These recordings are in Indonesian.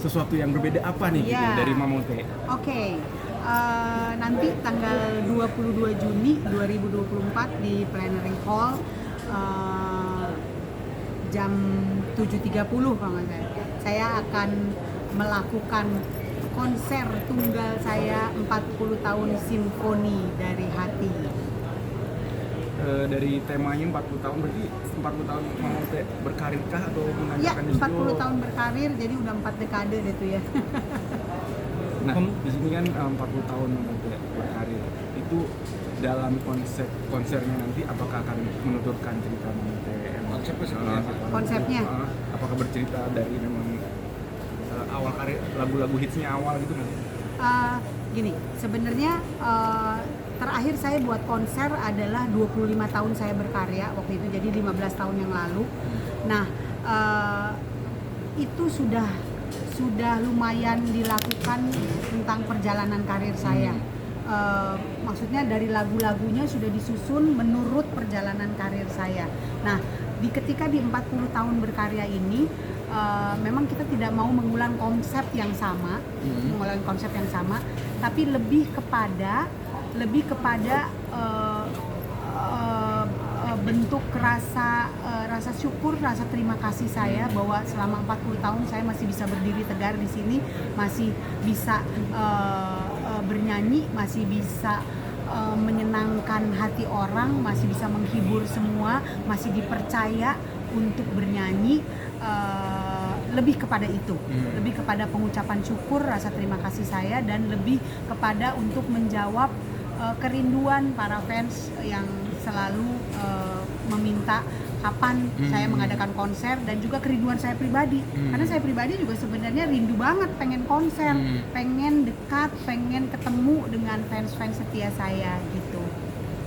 sesuatu yang berbeda apa nih gitu dari Mamote? Oke. Nanti tanggal 22 Juni 2024 di Plenary Hall jam 7.30 kalau nggak salah. Saya akan melakukan konser tunggal saya 40 tahun simfoni dari hati. Dari temanya 40 tahun berarti 40 tahun Mamote berkarirkah atau Ya, mengajarkan 40 tahun berkarir, jadi udah 4 dekade deh tuh ya. Nah, di sini kan 40 tahun Mamote berkarir. Itu dalam konsep konsernya nanti apakah akan menuturkan cerita Mamote? Konsepnya? Apakah bercerita dari memang awal karir, lagu-lagu hitsnya awal gitu nggak? Gini, sebenarnya terakhir saya buat konser adalah 25 tahun saya berkarya waktu itu, jadi 15 tahun yang lalu. Nah, itu sudah lumayan dilakukan tentang perjalanan karir saya. Maksudnya dari lagu-lagunya sudah disusun menurut perjalanan karir saya. Nah, ketika di 40 tahun berkarya ini, memang kita tidak mau mengulang konsep yang sama, tapi lebih kepada bentuk rasa syukur, rasa terima kasih saya bahwa selama 40 tahun saya masih bisa berdiri tegar di sini, masih bisa bernyanyi, masih bisa menyenangkan hati orang, masih bisa menghibur semua, masih dipercaya untuk bernyanyi. Lebih kepada itu, lebih kepada pengucapan syukur, rasa terima kasih saya, dan lebih kepada untuk menjawab kerinduan para fans yang selalu meminta kapan saya mengadakan konser, dan juga kerinduan saya pribadi, karena saya pribadi juga sebenarnya rindu banget pengen konser, pengen dekat, pengen ketemu dengan fans-fans setia saya gitu.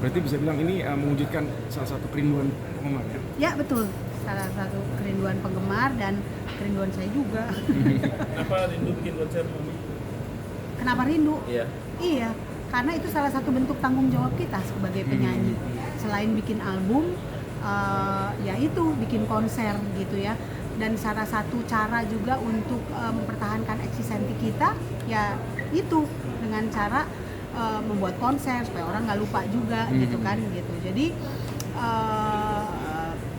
Berarti bisa bilang ini mewujudkan salah satu kerinduan penggemar ya? Ya betul, salah satu kerinduan penggemar dan kerinduan saya juga. Kenapa rindu bikin konser, Mami? Kenapa rindu? Iya, karena itu salah satu bentuk tanggung jawab kita sebagai penyanyi. Selain bikin album, ya itu bikin konser gitu ya. Dan salah satu cara juga untuk mempertahankan eksistensi kita, ya itu dengan cara membuat konser supaya orang nggak lupa juga gitu kan gitu. Jadi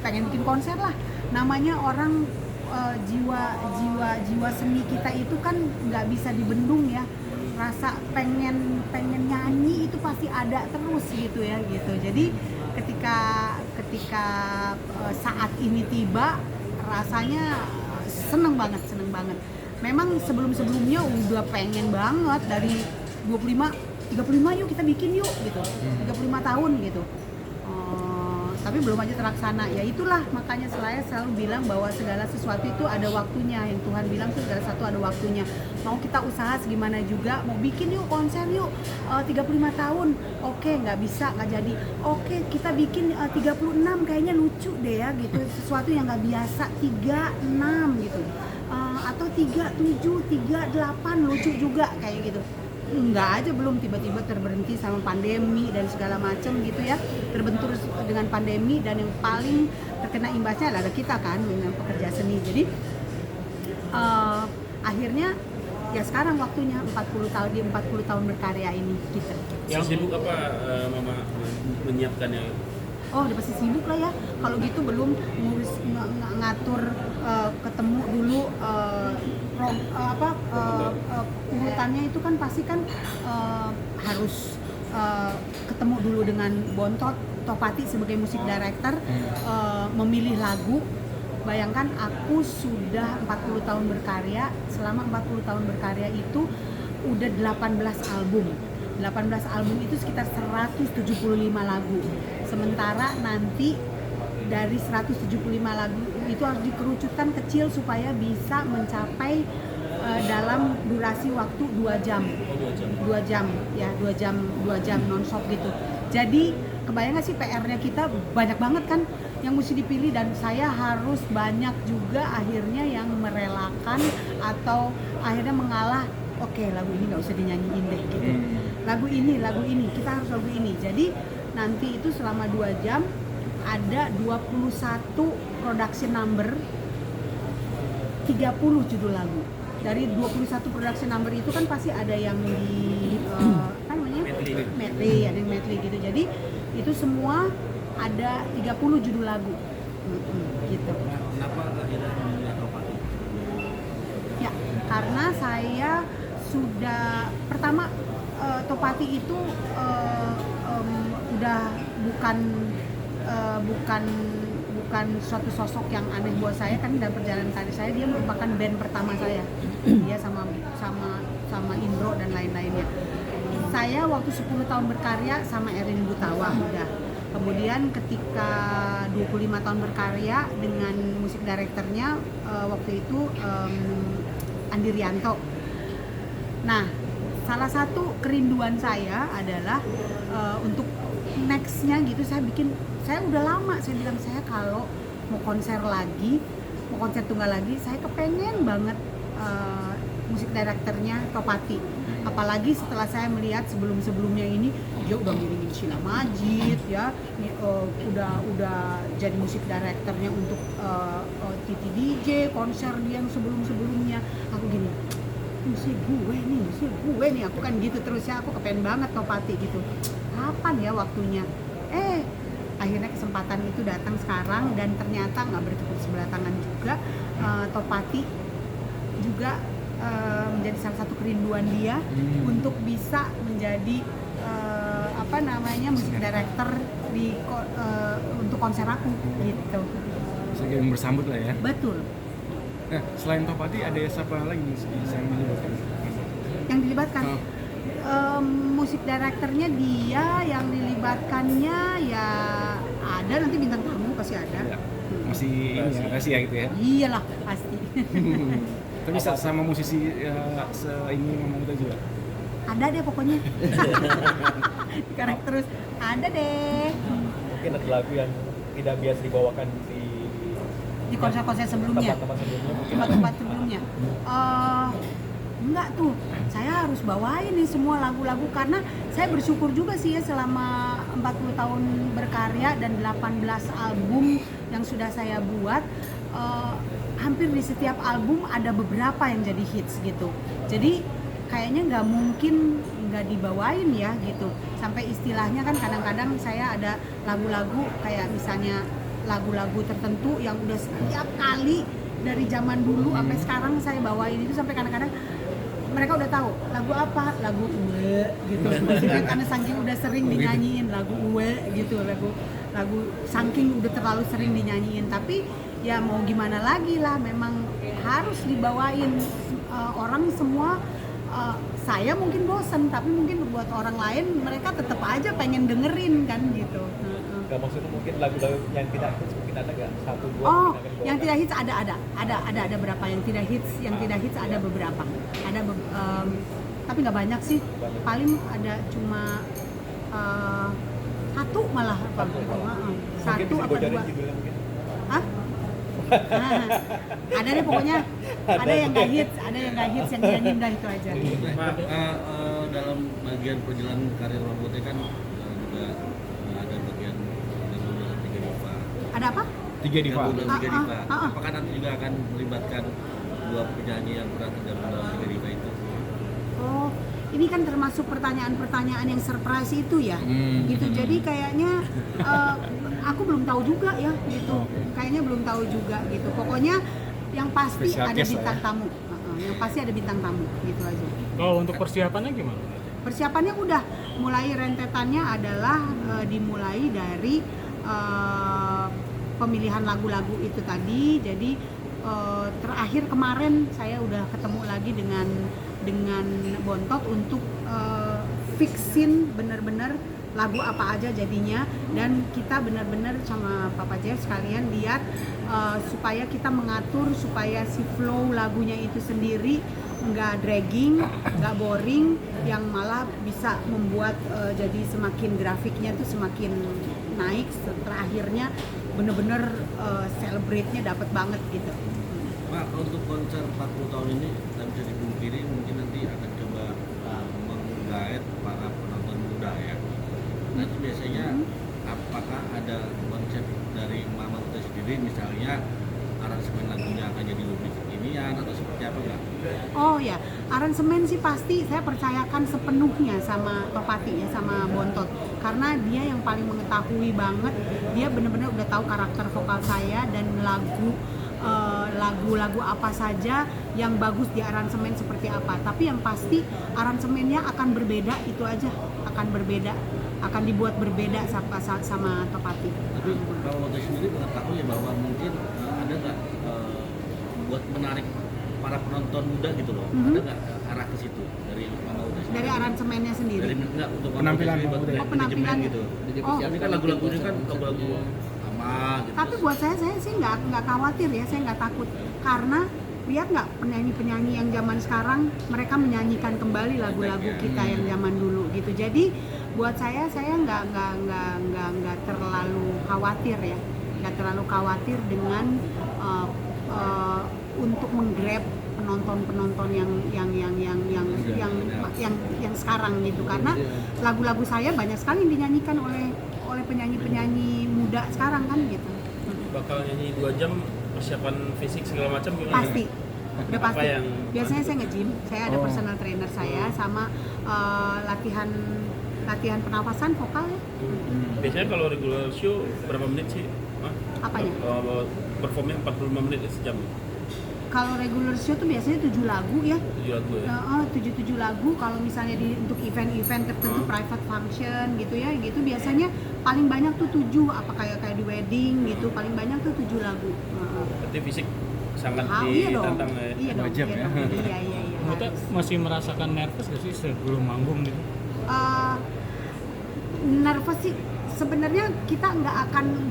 pengen bikin konser lah. Namanya orang jiwa seni kita itu kan nggak bisa dibendung ya. Rasa pengen nyanyi itu pasti ada terus gitu ya gitu. Jadi ketika saat ini tiba, rasanya seneng banget. Memang sebelumnya udah pengen banget dari 35 yuk kita bikin yuk gitu, 35 tahun gitu. Tapi belum aja terlaksana. Ya itulah makanya saya selalu bilang bahwa segala sesuatu itu ada waktunya. Yang Tuhan bilang segala sesuatu ada waktunya. Mau kita usaha segimana juga, mau bikin yuk konser yuk 35 tahun. Oke, nggak bisa, nggak jadi. Oke, kita bikin 36, kayaknya lucu deh ya gitu. Sesuatu yang nggak biasa, 36 gitu. Atau 37, 38 lucu juga kayak gitu. Enggak aja, belum tiba-tiba terberhenti sama pandemi dan segala macam gitu ya, terbentur dengan pandemi, dan yang paling terkena imbasnya adalah kita kan, dengan pekerja seni. Jadi akhirnya ya sekarang waktunya 40 tahun berkarya ini gitu. Yang sibuk apa Mama menyiapkannya? Oh, udah pasti sibuk lah ya. Kalau gitu belum ngurus ngatur ketemu dulu urutannya itu kan pasti kan harus ketemu dulu dengan Bontot Topati sebagai musik director, memilih lagu. Bayangkan aku sudah 40 tahun berkarya, selama 40 tahun berkarya itu udah 18 album. 18 album itu sekitar 175 lagu. Sementara nanti dari 175 lagu itu harus dikerucutkan kecil supaya bisa mencapai dalam durasi waktu 2 jam. 2 jam ya, 2 jam non-stop gitu. Jadi kebayang gak sih PR-nya kita banyak banget kan yang mesti dipilih, dan saya harus banyak juga akhirnya yang merelakan atau akhirnya mengalah. Oke, lagu ini nggak usah dinyanyiin deh gitu. Lagu ini kita harus lagu ini. Jadi nanti itu selama 2 jam ada 21 production number, 30 judul lagu. dari 21 production number itu kan pasti ada yang di apa namanya? Medley, ada yang medley gitu. Jadi itu semua ada 30 judul lagu. Gitu. Kenapa akhirnya memilih Topati? Ya, karena saya sudah pertama Topati itu udah bukan suatu sosok yang aneh buat saya kan. Dalam perjalanan karir saya dia merupakan band pertama saya. Dia sama Indro dan lain-lainnya. Saya waktu 10 tahun berkarya sama Erin Butawa udah. Kemudian ketika 25 tahun berkarya dengan musik direkturnya waktu itu Andi Rianto. Nah, salah satu kerinduan saya adalah untuk nextnya gitu saya udah lama saya bilang saya kalau mau konser tunggal lagi saya kepengen banget musik direkturnya Topati. Apalagi setelah saya melihat sebelumnya ini dia udah ngiringin Sheila Majid ya, udah jadi musik direkturnya untuk Titi DJ, konser dia yang sebelumnya. Aku gini, musik gue nih, aku kan gitu terus ya, aku kepengen banget Topati gitu. Kapan ya waktunya? Akhirnya kesempatan itu datang sekarang dan ternyata nggak bertepuk sebelah tangan juga. Topati juga menjadi salah satu kerinduan dia untuk bisa menjadi musik director untuk konser aku gitu. Saling bersambut lah ya. Betul. Nah, selain Topati ada siapa lagi yang dilibatkan? Yang dilibatkan? Musik direkturnya dia, yang dilibatkannya ya ada, nanti bintang tamu pasti ada. Ya. Masih ini ya, rahasia gitu ya? Iyalah, pasti. Tapi sama musisi ini ngomong kita juga? Ada deh pokoknya. Karakter terus, ada deh. Mungkin ada lagu yang tidak biasa dibawakan di konser-konser sebelumnya. Tempat-tempat sebelumnya mungkin. Tempat-tempat sebelumnya. Enggak tuh, saya harus bawain nih semua lagu-lagu karena saya bersyukur juga sih ya selama 40 tahun berkarya dan 18 album yang sudah saya buat, hampir di setiap album ada beberapa yang jadi hits gitu. Jadi kayaknya nggak mungkin nggak dibawain ya gitu. Sampai istilahnya kan kadang-kadang saya ada lagu-lagu kayak misalnya lagu-lagu tertentu yang udah setiap kali dari zaman dulu sampai sekarang saya bawain itu, sampai kadang-kadang mereka udah tahu lagu apa, lagu Uwe gitu. Maksudnya karena saking udah sering dinyanyiin lagu Uwe gitu, lagu saking udah terlalu sering dinyanyiin. Tapi ya mau gimana lagi lah, memang harus dibawain. Orang semua saya mungkin bosen, tapi mungkin buat orang lain mereka tetap aja pengen dengerin kan gitu. Gak maksudnya mungkin lagu-lagu yang tidak hits mungkin ada gak? Satu, dua Oh, mungkin yang tidak hits ada berapa yang tidak hits ada beberapa. Tapi nggak banyak sih. Paling ada cuma satu malah apa gitu. Satu apa dua. judulnya mungkin. Hah? Ada deh pokoknya. Ada yang nggak hits, yang dinyanyiin dah itu aja. Pak, dalam bagian perjalanan karir Pak Putih kan juga ada bagian dengan Tiga Diva. Ada apa? Tiga Diva. Tiga Diva. Ah. Apakah nanti juga akan melibatkan dua penyanyi yang pernah tergabung dalam Tiga Diva itu? Oh, ini kan termasuk pertanyaan-pertanyaan yang surprise itu ya, gitu. Jadi kayaknya aku belum tahu juga ya, gitu. Kayaknya belum tahu juga gitu. Pokoknya yang pasti Special ada case bintang ya. tamu. Yang pasti ada bintang tamu, gitu aja. Kalau untuk persiapannya gimana? Persiapannya udah mulai, rentetannya adalah dimulai dari pemilihan lagu-lagu itu tadi. Jadi terakhir kemarin saya udah ketemu lagi dengan Bontot untuk fixin bener-bener lagu apa aja jadinya, dan kita benar-benar sama Papa Jeff sekalian lihat supaya kita mengatur supaya si flow lagunya itu sendiri nggak dragging, nggak boring, yang malah bisa membuat jadi semakin grafiknya tuh semakin naik. Terakhirnya bener-bener celebrate-nya dapat banget gitu. Pak, untuk konser 40 tahun ini tak bisa dipungkiri mungkin nanti akan coba menggait para penonton muda ya. Nanti biasanya apakah ada konsep dari Mama Putih sendiri, misalnya aransemen lagunya akan jadi lebih kekinian atau seperti apa enggak? Oh ya, aransemen sih pasti saya percayakan sepenuhnya sama Topati ya, sama Bontot, karena dia yang paling mengetahui banget. Dia benar-benar udah tahu karakter vokal saya dan lagu-lagu apa saja yang bagus di aransemen seperti apa. Tapi yang pasti aransemennya akan berbeda, itu aja, akan berbeda, akan dibuat berbeda sama Topati. Tapi kalau Oda sendiri mengetahui ya bahwa mungkin ada nggak buat menarik para penonton muda gitu loh, ada nggak arah ke situ dari Mama Uda sendiri? Dari aransemennya sendiri. Dari enggak untuk Penampilan Mama Uda Mama Uda. sendiri, Oh, buat manajemen penampilannya. gitu. Oh. Ini kan lagu-lagunya kan lagu-lagu lama gitu. Tapi buat saya sih nggak khawatir ya, saya nggak takut, karena lihat nggak penyanyi-penyanyi yang zaman sekarang mereka menyanyikan kembali lagu-lagu kita yang zaman dulu gitu. Jadi buat saya nggak terlalu khawatir ya, nggak terlalu khawatir dengan untuk menggrab penonton yang sekarang gitu, karena lagu-lagu saya banyak sekali yang dinyanyikan oleh penyanyi-penyanyi muda sekarang kan gitu. Bakal nyanyi 2 jam, persiapan fisik segala macam gimana? Pasti, udah Apa pasti. yang Biasanya saya nge-gym, saya ada personal trainer saya sama latihan pernapasan vokal ya. Biasanya kalau regular show berapa menit sih? Apanya? Performnya 45 menit ya, sejam. Kalau regular show tuh biasanya 7 lagu ya. 7 lagu ya. 7 lagu. Kalau misalnya untuk event-event tertentu, private function gitu ya, gitu biasanya paling banyak tuh 7, apa kayak di wedding gitu, paling banyak tuh 7 lagu. Berarti fisik sangat Iya dong. ditantang ya. Iya dong. Wajib Iya ya. dong. Iya. Kita masih merasakan nervous gak sih sebelum manggung gitu? Nervous sih sebenarnya kita nggak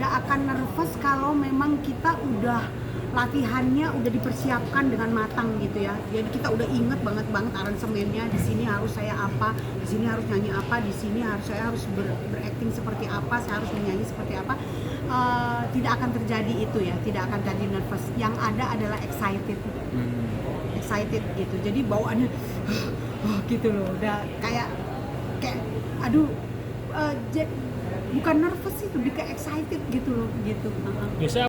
akan nervous kalau memang kita udah latihannya udah dipersiapkan dengan matang gitu ya. Jadi kita udah inget banget aransemennya, di sini harus saya apa, di sini harus nyanyi apa, di sini saya harus berakting seperti apa, saya harus menyanyi seperti apa. Tidak akan terjadi itu ya, tidak akan terjadi nervous. Yang ada adalah excited gitu. Jadi bawaannya gitu loh, udah kayak aduh, bukan nervous sih, lebih kayak excited gitu loh gitu. Biasanya